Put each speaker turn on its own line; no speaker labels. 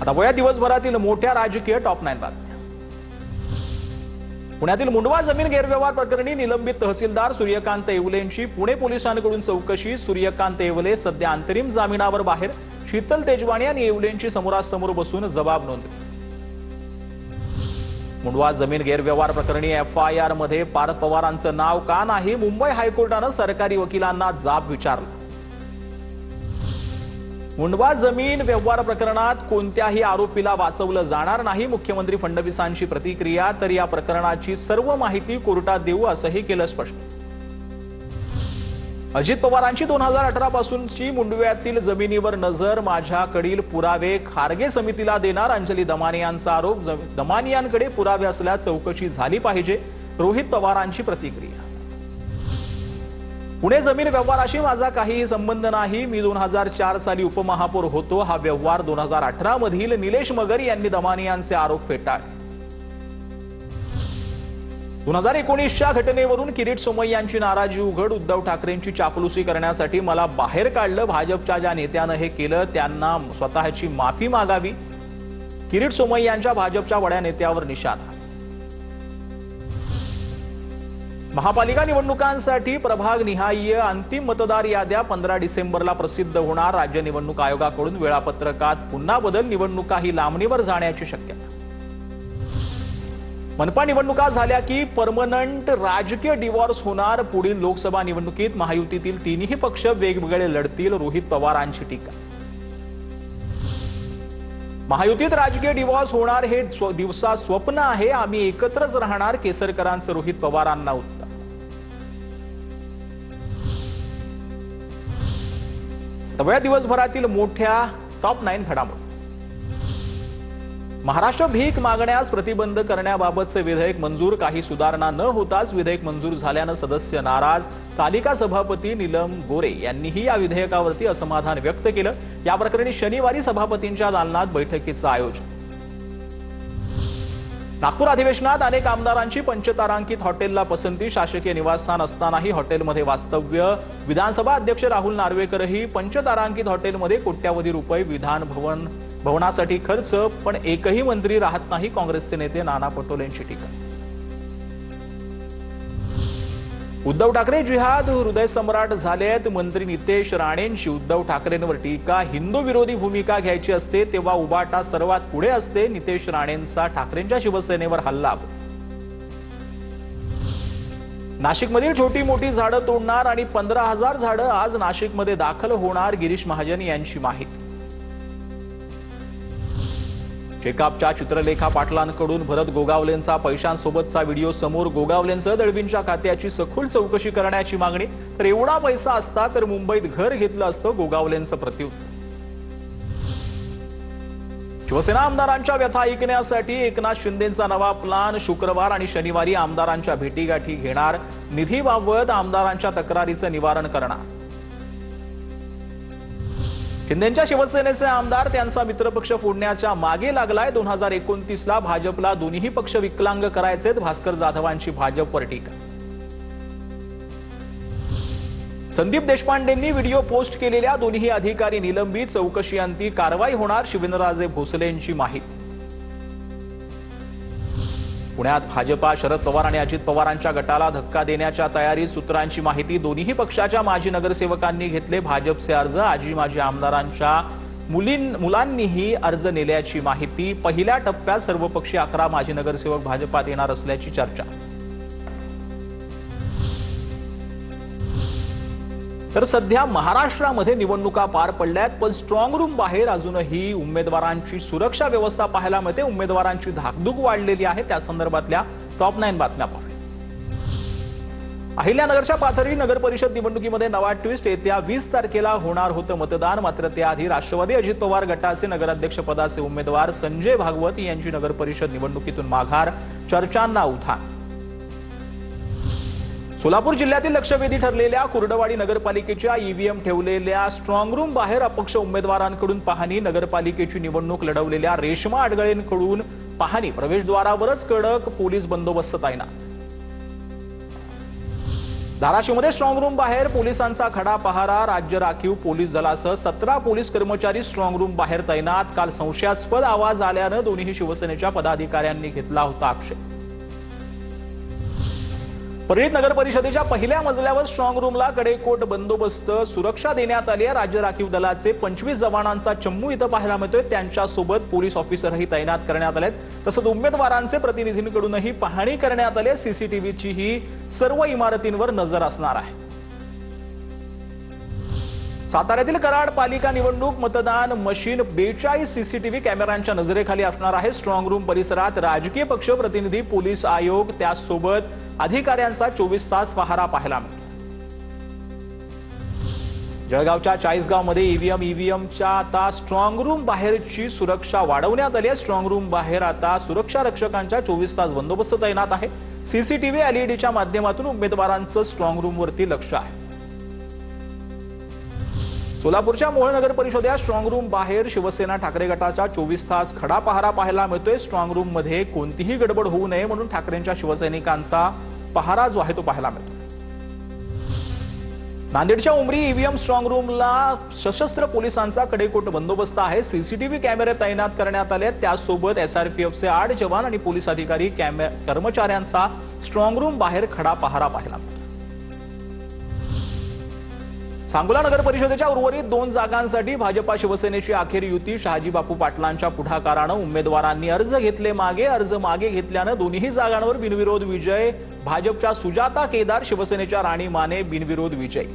आता वया दिवसभरातील मोठ्या राजकीय टॉप 9 बातम्या। पुण्यातील मुंडवा जमीन गैरव्यवहार प्रकरणी निलंबित तहसीलदार सूर्यकांत येवलेंची पुणे पोलिसांकडून चौकशी। सूर्यकांत येवले सध्या अंतरिम जामिनावर बाहेर। शीतल तेजवाणी आणि येवलेंची समोरासमोर बसून जबाब नोंदवली। मुंडवा जमीन गैरव्यवहार प्रकरणी FIR मध्ये पार्थ पवारांचं नाव का नाही? मुंबई हायकोर्टानं सरकारी वकिलांना जाब विचारला। मुंडवा जमीन व्यवहार प्रकरणात कोणत्याही आरोपीला वाचवलं जाणार नाही। मुख्यमंत्री फडणवीसांची प्रतिक्रिया। तर या प्रकरणाची सर्व माहिती कोर्टात देऊ असंही केलं स्पष्ट। अजित पवारांची 2018 पासूनची मुंडव्यातील जमिनीवर नजर। माझ्याकडील पुरावे खारगे समितीला देणार। अंजली दमानियांचा आरोप। दमानियांकडे पुरावे असल्यास चौकशी झाली पाहिजे। रोहित पवारांची प्रतिक्रिया। पुणे जमीन व्यवहाराशी माझा काहीही संबंध नाही। मी 2004 साली उपमहापौर होतो। हा व्यवहार 2018 मधील निलेश मगर यांनी दमानियांचे आरोप फेटाळले। 2019च्या घटनेवरून किरीट सोमय्यांची नाराजी उघड। उद्धव ठाकरेंची चापलुसी करण्यासाठी मला बाहेर काढलं। भाजपच्या ज्या नेत्यानं हे केलं त्यांना स्वतःची माफी मागावी। किरीट सोमय्यांच्या भाजपच्या वड्या नेत्यावर निशाणा। महापालिका निवडणुकांसाठी प्रभाग निहाय अंतिम मतदार याद्या 15 डिसेंबरला प्रसिद्ध होणार। राज्य निवडणूक आयोगाकडून वेळापत्रकात पुन्हा बदल। निवडणुकाही लांबणीवर जाण्याची शक्यता। मनपा निवडणुका झाल्या की परमनंट राजकीय डिवॉर्स होणार। पुढील लोकसभा निवडणुकीत महायुतीतील तिन्ही पक्ष वेगवेगळे लढतील। रोहित पवारांची टीका। महायुतीत राजकीय डिवॉर्स होणार हे दिवसा स्वप्न आहे। आम्ही एकत्रच राहणार। केसरकरांचं रोहित पवारांना उत्तर। तवया दिवसभरातील मोठ्या टॉप 9 घडामोडी। महाराष्ट्र भीक मागण्यास प्रतिबंध करण्याबाबतचे विधेयक मंजूर। काही सुधारणा न होताच विधेयक मंजूर झाल्यानं सदस्य नाराज। तालिका सभापती नीलम गोरे यांनीही या विधेयकावरती असमाधान व्यक्त केलं। या प्रकरणी शनिवारी सभापतींच्या दालनात बैठकीचं आयोजन। नागपूर अधिवेशनात अनेक आमदारांची पंचतारांकित हॉटेलला पसंती। शासकीय निवासस्थान असतानाही हॉटेलमध्ये वास्तव्य। विधानसभा अध्यक्ष राहुल नार्वेकरही पंचतारांकित हॉटेलमध्ये कोट्यावधी रुपये विधान भवनासाठी खर्च। पण एकही मंत्री राहत नाही। काँग्रेसचे नेते नाना पटोलेंची टीका। उद्धव ठाकरे जिहाद हृदय सम्राट झालेत। मंत्री नितेश राणेंची उद्धव ठाकरेंवर टीका। हिंदू विरोधी भूमिका घ्यायची असते तेव्हा उबाटा सर्वात पुढे असते। नितेश राणेंचा ठाकरेंच्या शिवसेनेवर हल्ला। नाशिकमधील छोटी मोठी झाडं तोडणार आणि 15,000 झाडं आज नाशिकमध्ये दाखल होणार। गिरीश महाजन यांची माहिती। चेकअपच्या चित्रलेखा पाटलांकडून भरत गोगावलेंचा पैशांसोबतचा व्हिडिओ समोर। गोगावलेंसह दळवींच्या खात्याची सखोल चौकशी करण्याची मागणी। तर एवढा पैसा असता तर मुंबईत घर घेतलं असतं, गोगावलेंचं प्रत्युत्तर। शिवसेना आमदारांच्या व्यथा ऐकण्यासाठी एकनाथ शिंदेंचा नवा प्लान। शुक्रवार आणि शनिवारी आमदारांच्या भेटीगाठी घेणार। निधीबाबत आमदारांच्या तक्रारीचं निवारण करणार। शिंदेंच्या शिवसेनेचे आमदार त्यांचा मित्रपक्ष फोडण्याच्या मागे लागलाय। 2029ला भाजपला दोन्ही पक्ष विकलांग करायचेत। भास्कर जाधवांची भाजपवर टीका। संदीप देशपांडेंनी व्हिडिओ पोस्ट केलेल्या दोन्ही अधिकारी निलंबित। चौकशीअंती कारवाई होणार। शिवेंद्रराजे भोसलेंची माहिती। पुण्यात भाजपा शरद पवार आणि अजित पवारांच्या गटाला धक्का देण्याच्या तयारीत। सूत्रांची माहिती। दोन्ही पक्षाच्या माजी नगरसेवकांनी घेतले भाजपचे अर्ज। आजी माजी आमदारांच्या मुलांनीही अर्ज नेल्याची माहिती। पहिल्या टप्प्यात सर्वपक्षीय 11 माजी नगरसेवक भाजपात येणार असल्याची चर्चा। तर सध्या महाराष्ट्रामध्ये निवडणुका पार पडल्यात पण स्ट्रॉंग रूम बाहेर अजूनही उमेदवारांची सुरक्षा व्यवस्था पाहायला मिळते। उमेदवारांची धाकधूक वाढलेली आहे। त्या संदर्भातल्या टॉप 9 बातम्या पाहूया। अहिल्यानगरच्या पाथर्डी नगर परिषद निवडणुकीमध्ये नवा ट्विस्ट। येत्या 20 तारखेला होणार होतं मतदान। मात्र त्याआधी राष्ट्रवादी अजित पवार गटाचे नगराध्यक्षपदाचे उमेदवार संजय भागवत यांची नगर परिषद निवडणुकीतून माघार। चर्चांना उधाण। सोलापूर जिल्ह्यातील लक्षवेधी ठरलेल्या कुर्डवाडी नगरपालिकेच्या ईव्हीएम ठेवलेल्या स्ट्रॉंग रूम बाहेर अपक्ष उमेदवारांकडून पाहणी। नगरपालिकेची निवडणूक लढवलेल्या रेश्मा आडगळेंकडून पाहणी। प्रवेशद्वारावरच कडक पोलीस बंदोबस्त तैनात। धाराशिवमध्ये स्ट्रॉंग रूम बाहेर पोलिसांचा खडा पहारा. राज्य राखीव पोलीस दलासह 17 पोलीस कर्मचारी स्ट्रॉंग रूम बाहेर तैनात. काल संशयास्पद आवाज आल्यानं दोन्ही शिवसेनेच्या पदाधिकाऱ्यांनी घेतला होता आक्षेप. परळीत नगर परिषदेच्या पहिल्या मजल्यावर स्ट्रॉंग रूमला कडेकोट बंदोबस्त सुरक्षा देण्यात आली आहे. राज्य राखीव दलाचे 25 जवानांचा चम्मू इथं पाहायला मिळतोय. त्यांच्यासोबत पोलीस ऑफिसरही तैनात करण्यात आलेत. तसंच उमेदवारांचे प्रतिनिधींकडूनही पाहणी करण्यात आली. सीसीटीव्हीची ही सर्व इमारतींवर नजर असणार आहे. साताऱ्यातील कराड पालिका निवडणूक मतदान मशीन 42 सीसीटीव्ही कॅमेऱ्यांच्या नजरेखाली असणार आहे. स्ट्रॉंग रूम परिसरात राजकीय पक्ष प्रतिनिधी, पोलीस आयोग त्यासोबत अधिकाऱ्यांचा 24 तास पहारा पाहायला मिळतो. जळगावच्या चाळीसगावमध्ये ईव्हीएमच्या आता स्ट्रॉंग रूम बाहेरची सुरक्षा वाढवण्यात आली आहे. स्ट्रॉंग रूम बाहेर आता सुरक्षा रक्षकांच्या 24 तास बंदोबस्त तैनात आहे. सीसीटीव्ही एलईडीच्या माध्यमातून उमेदवारांचं स्ट्रॉंग रूमवरती लक्ष आहे. सोलापूरच्या मोहोळ नगर परिषदेत स्ट्रॉंग रूम बाहेर शिवसेना ठाकरे गटाचा 24 तास खडा पहारा पाहायला मिळतोय. स्ट्रॉंग रूम मध्ये कोणतीही गडबड होऊ नये म्हणून ठाकरेंच्या शिवसैनिकांचा पहारा जो आहे तो पाहायला मिळतो. नांदेडच्या उमरी ईव्हीएम स्ट्रॉंग रूमला सशस्त्र पोलिसांचा कडेकोट बंदोबस्त आहे. सीसीटीव्ही कॅमेरे तैनात करण्यात आले. त्यासोबत एसआरपीएफचे 8 जवान आणि पोलीस अधिकारी कर्मचाऱ्यांचा स्ट्रॉंग रूम बाहेर खडा पहारा पाहायला मिळतो. सांगोला नगर परिषदेच्या उर्वरित 2 जागांसाठी भाजपा शिवसेनेची अखेर युती. शहाजी बापू पाटलांच्या पुढाकारानं उमेदवारांनी अर्ज घेतले मागे. अर्ज मागे घेतल्यानं दोन्ही जागांवर बिनविरोध विजय. भाजपच्या सुजाता केदार, शिवसेनेच्या राणी माने बिनविरोध विजय.